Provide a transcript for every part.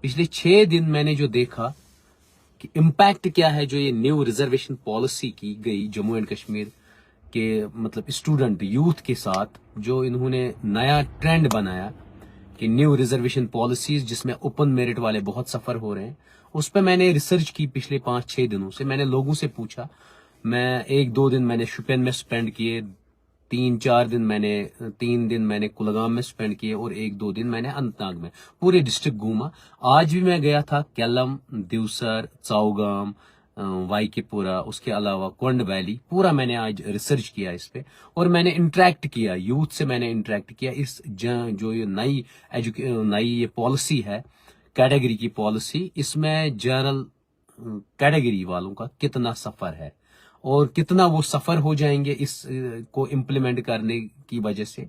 पिछले 6 दिन मैंने जो देखा कि इम्पैक्ट क्या है जो ये न्यू रिजर्वेशन पॉलिसी की गई जम्मू एंड कश्मीर के मतलब स्टूडेंट यूथ के साथ, जो इन्होंने नया ट्रेंड बनाया कि न्यू रिजर्वेशन पॉलिसीज जिसमें ओपन मेरिट वाले बहुत सफर हो रहे हैं, उस पर मैंने रिसर्च की पिछले 5-6 दिनों से। मैंने लोगों से पूछा, मैं 1-2 दिन मैंने शुपियन में स्पेंड किए, 3 दिन मैंने कुलगाम में स्पेंड किए और 1-2 दिन मैंने अनंतनाग में, पूरे डिस्ट्रिक्ट घूमा। आज भी मैं गया था केलम, दिवसर, चौगाम, वाईकीपुरा, उसके अलावा कोंड वैली, पूरा मैंने आज रिसर्च किया इस पे और मैंने इंटरेक्ट किया यूथ से। मैंने इंटरेक्ट किया इस जो ये नई ये पॉलिसी है, कैटेगरी की पॉलिसी, इसमें जनरल कैटेगरी वालों का कितना सफर है और कितना वो सफर हो जाएंगे इस को इम्प्लीमेंट करने की वजह से,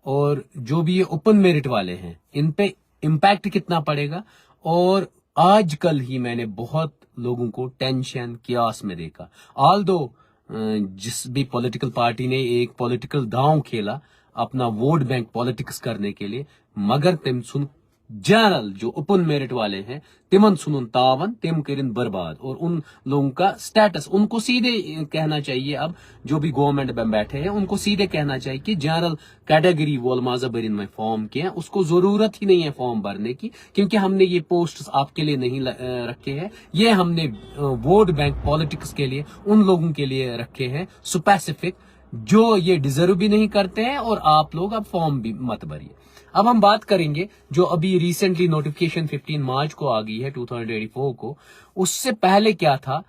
और जो भी ये ओपन मेरिट वाले हैं इन पे इम्पैक्ट कितना पड़ेगा। और आजकल ही मैंने बहुत लोगों को टेंशन कियास में देखा। ऑल्दो जिस भी पॉलिटिकल पार्टी ने एक पॉलिटिकल दांव खेला अपना वोट बैंक पॉलिटिक्स करने के लिए, मगर तिम सुन जनरल जो ओपन मेरिट वाले हैं तिमन सुन तावन तिम करिन बर्बाद, और उन लोगों का स्टेटस उनको सीधे कहना चाहिए। अब जो भी गवर्नमेंट में बैठे हैं उनको सीधे कहना चाहिए कि जनरल कैटेगरी वोल माजा बरिन में फॉर्म किया, उसको जरूरत ही नहीं है फॉर्म भरने की, क्योंकि हमने ये पोस्ट आपके लिए नहीं रखे हैं, ये हमने वोट बैंक पॉलिटिक्स के लिए उन लोगों के लिए रखे हैं स्पेसिफिक, जो ये डिजर्व भी नहीं करते हैं, और आप लोग अब फॉर्म भी मत भरिए। अब हम बात करेंगे जो अभी रिसेंटली नोटिफिकेशन 15 मार्च को आ गई है 2024 को, उससे पहले क्या था।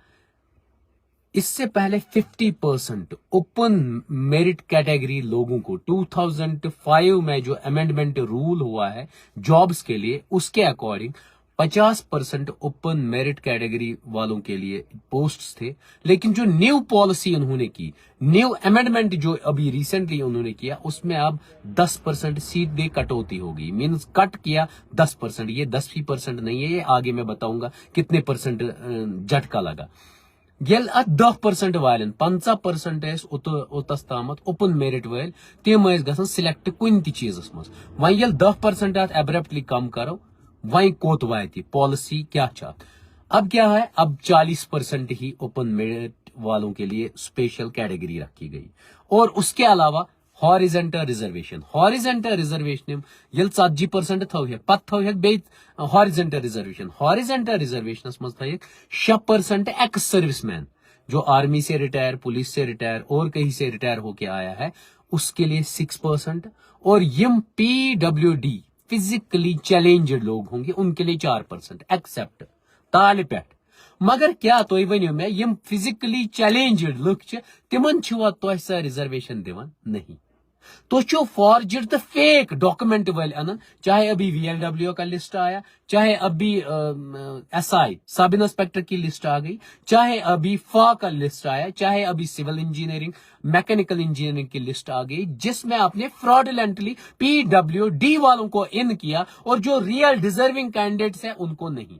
इससे पहले 50% ओपन मेरिट कैटेगरी लोगों को 2005 में जो अमेंडमेंट रूल हुआ है जॉब्स के लिए, उसके अकॉर्डिंग 50% ओपन मेरिट कैटेगरी वालों के लिए पोस्ट्स थे। लेकिन जो न्यू पॉलिसी उन्होंने की, न्यू अमेंडमेंट जो अभी रिसेंटली उन्होंने किया, उसमें अब 10% सीधे कटौती होगी। मींस कट किया 10%, ये 10% नहीं है, ये आगे मैं बताऊंगा कितने परसेंट झटका लगा। गेल 10% वालन 50% ओतस तामत ओपन मेरिट वाल तम गसन सिलेक्ट कुन चीजस मज। वन ये 10% एब्रप्टली कम करो, वही कोत वाति पॉलिसी क्या चाहत। अब क्या है, अब 40% ही ओपन मेरिट वालों के लिए स्पेशल कैटेगरी रखी गई, और उसके अलावा हॉरिजेंटल रिजर्वेशन ये 40% थो पत थो बे हॉरिजेंटल रिजर्वेशन मज थो 6% एक्स सर्विसमैन जो आर्मी से रिटायर, पुलिस से रिटायर और कहीं से रिटायर होके आया है, उसके लिए 6%, और यम PWD फिजिकली चैलेंज्ड लोग होंगे उनके लिए 4% एक्सेप्ट ताल पे। मगर क्या तो वन मे यम फिजिकली चैलेंज्ड लुक तिमन तो रिजर्वेशन दिवन नहीं, तो चो फॉर्जड द फेक डॉक्यूमेंट वाले अन, चाहे अभी VLW का लिस्ट आया, चाहे अभी SI सब इंस्पेक्टर की लिस्ट आ गई, चाहे अभी FA का लिस्ट आया, चाहे अभी सिविल इंजीनियरिंग मैकेनिकल इंजीनियरिंग की लिस्ट आ गई, जिसमें आपने फ्रॉडुलेंटली PWD वालों को इन किया और जो रियल डिजर्विंग कैंडिडेट्स हैं उनको नहीं।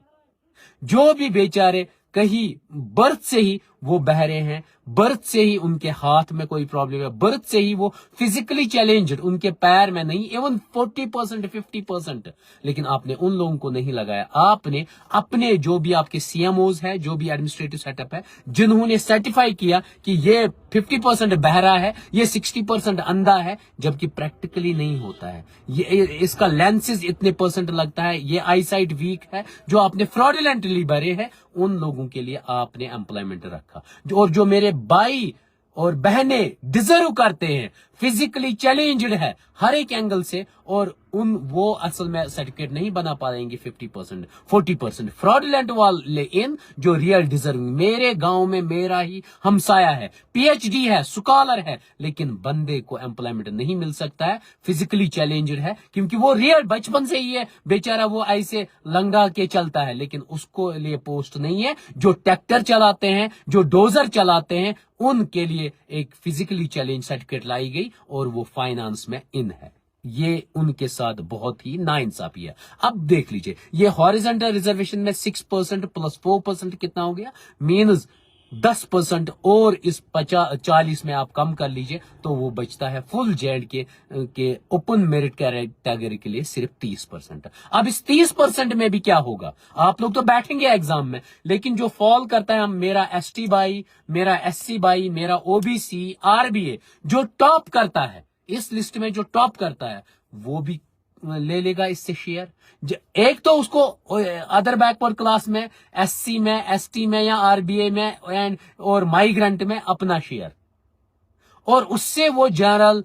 जो भी बेचारे कहीं बर्थ से ही वो बहरे हैं, बर्थ से ही उनके हाथ में कोई प्रॉब्लम है, बर्थ से ही वो फिजिकली चैलेंज्ड, उनके पैर में नहीं, इवन 40% 50%, लेकिन आपने उन लोगों को नहीं लगाया। आपने अपने जो भी आपके CMOs है, जो भी एडमिनिस्ट्रेटिव सेटअप है, जिन्होंने सर्टिफाई किया कि ये 50% बहरा है, ये 60% अंधा है, जबकि प्रैक्टिकली नहीं होता है। ये इसका लेंसेज इतने परसेंट लगता है, ये आईसाइट वीक है, जो आपने फ्रॉडुलेंटली भरे हैं, उन लोगों के लिए आपने एम्प्लॉयमेंट रखा। और जो मेरे भाई और बहनें डिजर्व करते हैं, फिजिकली चैलेंज्ड है हर एक एंगल से, और वो असल में सर्टिफिकेट नहीं बना पाएंगे 50% 40% फ्रॉडुलेंट वाले इन जो रियल डिजर्विंग। मेरे गांव में मेरा ही हमसाया है, PhD है, स्कॉलर है, लेकिन बंदे को एम्प्लॉयमेंट नहीं मिल सकता है, फिजिकली चैलेंज्ड है, क्योंकि वो रियल बचपन से ही है बेचारा, वो ऐसे लंगा के चलता है, लेकिन उसको लिए पोस्ट नहीं है। जो ट्रैक्टर चलाते हैं, जो डोजर चलाते हैं, उनके लिए एक फिजिकली चैलेंज सर्टिफिकेट लाई गई, और वो फाइनेंस में इन है। ये उनके साथ बहुत ही नाइंसाफी है। अब देख लीजिए, ये हॉरिजॉन्टल रिजर्वेशन में 6% प्लस 4% कितना हो गया, मीन्स 10% और इस 40 में आप कम कर लीजिए तो वो बचता है फुल जेड के ओपन मेरिट कैटेगरी के लिए सिर्फ 30%। अब इस 30% में भी क्या होगा, आप लोग तो बैठेंगे एग्जाम में, लेकिन जो फॉल करता है मेरा एसटी भाई, मेरा एससी भाई, मेरा ओबीसी, आरबीए, जो टॉप करता है इस लिस्ट में, जो टॉप करता है वो भी ले लेगा इससे शेयर। एक तो उसको अदर बैकवर्ड क्लास में, एससी में, एसटी में या आरबीए में और माइग्रेंट में अपना शेयर, और उससे वो जनरल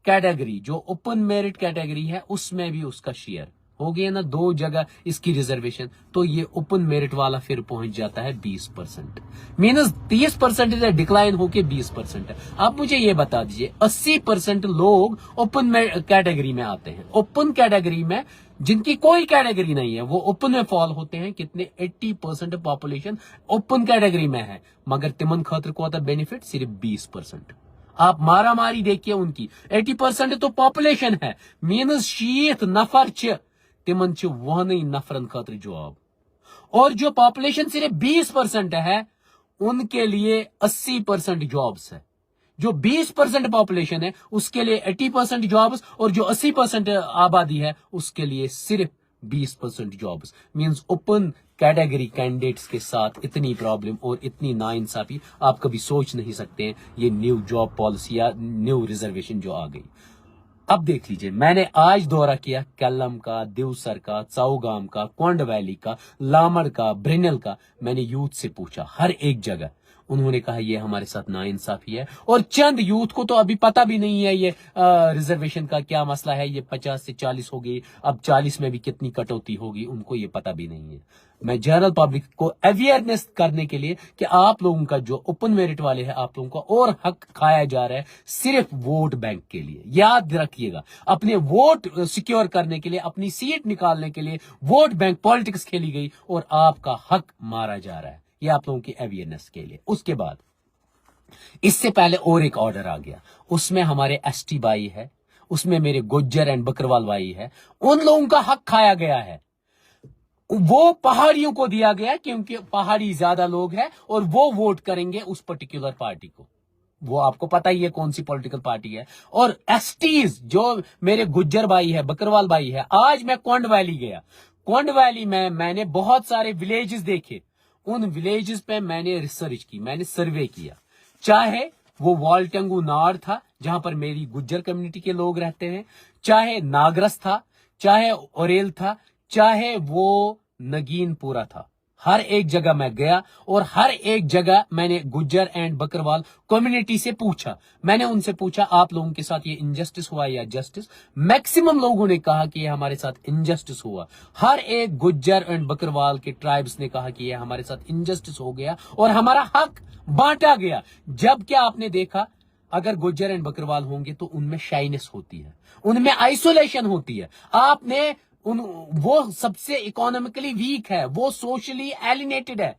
कैटेगरी जो ओपन मेरिट कैटेगरी है उसमें भी उसका शेयर हो गया ना, 2 जगह इसकी रिजर्वेशन। तो ये ओपन मेरिट वाला फिर पहुंच जाता है 20%, मीनस 30% डिक्लाइन होके 20%। आप मुझे ये बता दीजिए 80% लोग ओपन कैटेगरी में आते हैं, ओपन कैटेगरी में जिनकी कोई कैटेगरी नहीं है वो ओपन में फॉल होते हैं। कितने? 80% पॉपुलेशन ओपन कैटेगरी में है, मगर तिमन खतर को बेनिफिट सिर्फ 20%। आप मारा मारी देखिए उनकी, 80% तो पॉपुलेशन है, मीनस 60 नफर तिमन वहन नफरन खतर जॉब, और जो पॉपुलेशन सिर्फ 20% है उनके लिए 80% जॉब्स है। जो 20% पॉपुलेशन है उसके लिए 80% जॉब्स, और जो 80% आबादी है उसके लिए सिर्फ 20% jobs. Means open category candidates के साथ इतनी प्रॉब्लम और इतनी नाइंसाफी आप कभी सोच नहीं सकते हैं। ये न्यू जॉब पॉलिसी या न्यू रिजर्वेशन जो आ गई। अब देख लीजिए, मैंने आज दौरा किया केलम का, देवसर का, चौगाम का, कोंड वैली का, लामड़ का, ब्रिनल का। मैंने यूथ से पूछा हर एक जगह, उन्होंने कहा ये हमारे साथ नाइंसाफी है। और चंद यूथ को तो अभी पता भी नहीं है ये रिजर्वेशन का क्या मसला है। ये 50 से 40 हो गई, अब 40 में भी कितनी कटौती होगी उनको ये पता भी नहीं है। मैं जनरल पब्लिक को अवेयरनेस करने के लिए कि आप लोगों का जो ओपन मेरिट वाले हैं आप लोगों का और हक खाया जा रहा है सिर्फ वोट बैंक के लिए। याद रखिएगा, अपने वोट सिक्योर करने के लिए, अपनी सीट निकालने के लिए वोट बैंक पॉलिटिक्स खेली गई और आपका हक मारा जा रहा है। ये आप लोगों की अवेयरनेस के लिए। उसके बाद इससे पहले और एक ऑर्डर आ गया, उसमें हमारे एसटी भाई है, उसमें मेरे गुज्जर एंड बकरवाल भाई है, उन लोगों का हक खाया गया है। वो पहाड़ियों को दिया गया क्योंकि पहाड़ी ज्यादा लोग हैं और वो वोट करेंगे उस पर्टिकुलर पार्टी को। वो आपको पता ही है कौन सी पॉलिटिकल पार्टी है। और एसटीज जो मेरे गुज्जर भाई है, बकरवाल भाई है, आज मैं कोंड वैली गया, कोंड वैली में मैंने बहुत सारे विलेजेस देखे। उन विलेजेस पे मैंने रिसर्च की, मैंने सर्वे किया। चाहे वो वालटंगू नाड़ था जहां पर मेरी गुज्जर कम्युनिटी के लोग रहते हैं, चाहे नागरस था, चाहे ओरेल था, चाहे वो नगीनपुरा था, हर एक जगह मैं गया और हर एक जगह मैंने गुज्जर एंड बकरवाल कम्युनिटी से पूछा। मैंने उनसे पूछा आप लोगों के साथ ये इनजस्टिस हुआ या जस्टिस। मैक्सिमम लोगों ने कहा कि ये हमारे साथ इनजस्टिस हुआ। हर एक गुज्जर एंड बकरवाल के ट्राइब्स ने कहा कि ये हमारे साथ इनजस्टिस हो गया और हमारा हक बांटा गया। जब क्या आपने देखा, अगर गुज्जर एंड बकरवाल होंगे तो उनमें शाइनेस होती है, उनमें आइसोलेशन होती है। आपने वो सबसे इकोनॉमिकली वीक है, वो सोशली एलिनेटेड है,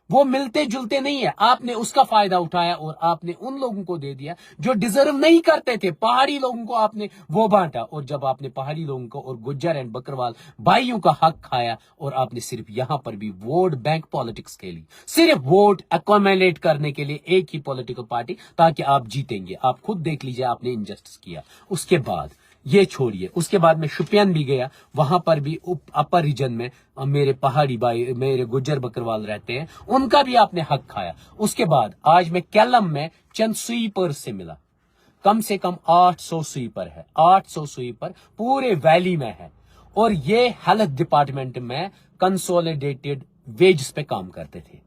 वो मिलते जुलते नहीं है। आपने उसका फायदा उठाया और आपने उन लोगों को दे दिया जो डिजर्व नहीं करते थे। पहाड़ी लोगों को आपने वो बांटा, और जब आपने पहाड़ी लोगों को और गुज्जर एंड बकरवाल भाइयों का हक खाया और आपने सिर्फ यहां पर भी वोट बैंक पॉलिटिक्स खेली, सिर्फ वोट अकोमोडेट करने के लिए एक ही पॉलिटिकल पार्टी, ताकि आप जीतेंगे। आप खुद देख लीजिए, आपने इनजस्टिस किया। उसके बाद ये छोड़िए, उसके बाद मैं शुपियान भी गया, वहां पर भी अपर रीजन में मेरे पहाड़ी भाई, मेरे गुज्जर बकरवाल रहते हैं, उनका भी आपने हक खाया। उसके बाद आज मैं केलम में चंद स्वीपर से मिला, कम से कम 800 स्वीपर है, 800 स्वीपर पूरे वैली में है, और ये हेल्थ डिपार्टमेंट में कंसोलिडेटेड वेजेस पे काम करते थे,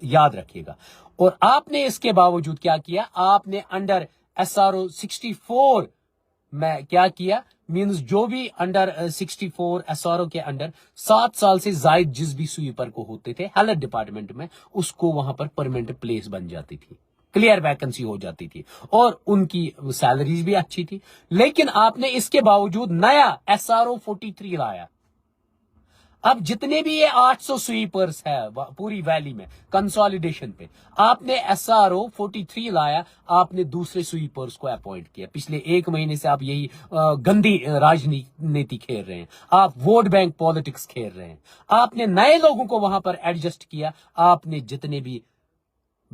याद रखिएगा। और आपने इसके बावजूद क्या किया, आपने अंडर SRO 64 में क्या किया, मींस जो भी अंडर 64 SRO के अंडर 7 साल से जायद जिस भी स्वीपर को होते थे हेल्थ डिपार्टमेंट में, उसको वहां पर परमानेंट प्लेस बन जाती थी, क्लियर वैकेंसी हो जाती थी, और उनकी सैलरीज भी अच्छी थी। लेकिन आपने इसके बावजूद नया SRO 43 लाया। अब जितने भी ये 800 स्वीपर्स है पूरी वैली में कंसोलिडेशन पे, आपने SRO 43 लाया, आपने दूसरे स्वीपर्स को अपॉइंट किया। पिछले 1 महीने से आप यही गंदी राजनीति खेल रहे हैं, आप वोट बैंक पॉलिटिक्स खेल रहे हैं। आपने नए लोगों को वहां पर एडजस्ट किया, आपने जितने भी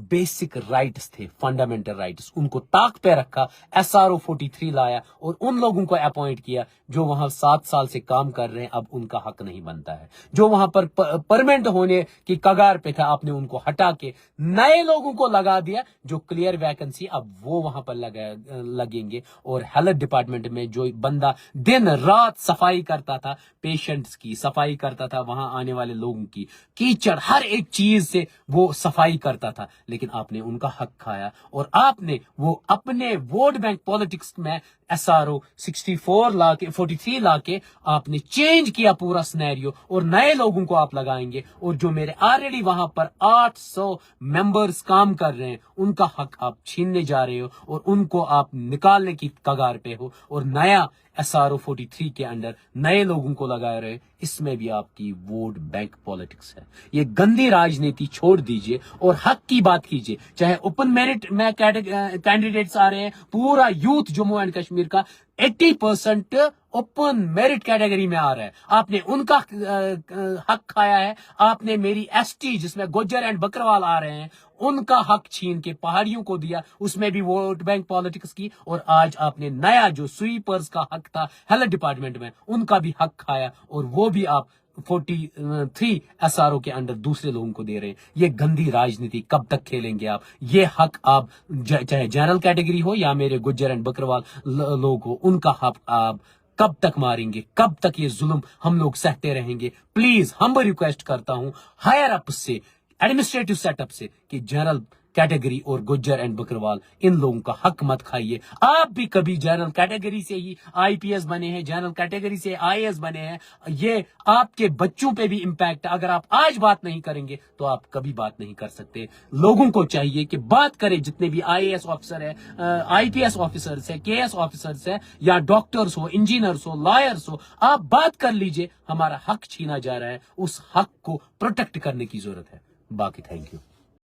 बेसिक राइट्स थे, फंडामेंटल राइट्स, उनको ताक पे रखा, SRO 43 लाया और उन लोगों को अपॉइंट किया जो वहां 7 साल से काम कर रहे हैं, अब उनका हक नहीं बनता है। जो वहां पर परमानेंट होने की कगार पे था, आपने उनको हटा के नए लोगों को लगा दिया जो क्लियर वैकेंसी, अब वो वहां पर लगेंगे। और हेल्थ डिपार्टमेंट में जो बंदा दिन रात सफाई करता था, पेशेंट्स की सफाई करता था, वहां आने वाले लोगों की कीचड़ हर एक चीज से वो सफाई करता था, लेकिन आपने उनका हक खाया और आपने वो अपने वोट बैंक पॉलिटिक्स में SRO 43 ला के आपने चेंज किया पूरा सिनेरियो और नए लोगों को आप लगाएंगे। और जो मेरे ऑलरेडी वहां पर 800 मेंबर्स काम कर रहे हैं, उनका हक आप छीनने जा रहे हो और उनको आप निकालने की कगार पे हो और नया SRO 43 के अंडर नए लोगों को लगा रहे हैं। इसमें भी आपकी वोट बैंक पॉलिटिक्स है। ये गंदी राजनीति छोड़ दीजिए और हक की बात कीजिए। चाहे ओपन मेरिट में कैंडिडेट्स आ रहे हैं, पूरा यूथ जम्मू एंड कश्मीर का 80% ओपन मेरिट कैटेगरी में आ रहा है, आपने उनका हक खाया है। आपने मेरी ST जिसमें गुज्जर एंड बकरवाल आ रहे हैं, उनका हक छीन के पहाड़ियों को दिया, उसमें भी वोट बैंक पॉलिटिक्स की। और आज आपने नया जो स्वीपर्स का हक था हेल्थ डिपार्टमेंट में, उनका भी हक खाया और वो भी आप 43 SRO के अंडर दूसरे लोगों को दे रहे हैं। ये गंदी राजनीति कब तक खेलेंगे आप? ये हक आप चाहे जनरल कैटेगरी हो या मेरे गुज्जर एंड बकरवाल लोग हो, उनका हक आप कब तक मारेंगे? कब तक ये जुल्म हम लोग सहते रहेंगे? प्लीज हम रिक्वेस्ट करता हूं हायर अप से, एडमिनिस्ट्रेटिव सेटअप से, कि जनरल कैटेगरी और गुज्जर एंड बकरवाल इन लोगों का हक मत खाइए। आप भी कभी जनरल कैटेगरी से ही IPS बने हैं, जनरल कैटेगरी से IAS बने हैं। ये आपके बच्चों पे भी इम्पैक्ट है। अगर आप आज बात नहीं करेंगे तो आप कभी बात नहीं कर सकते। लोगों को चाहिए कि बात करें, जितने भी IAS ऑफिसर है, IPS ऑफिसर्स है, KS ऑफिसर्स है, या डॉक्टर्स हो, इंजीनियर्स हो, लॉयर्स हो, आप बात कर लीजिए। हमारा हक छीना जा रहा है, उस हक को प्रोटेक्ट करने की जरूरत है। बाकी थैंक यू।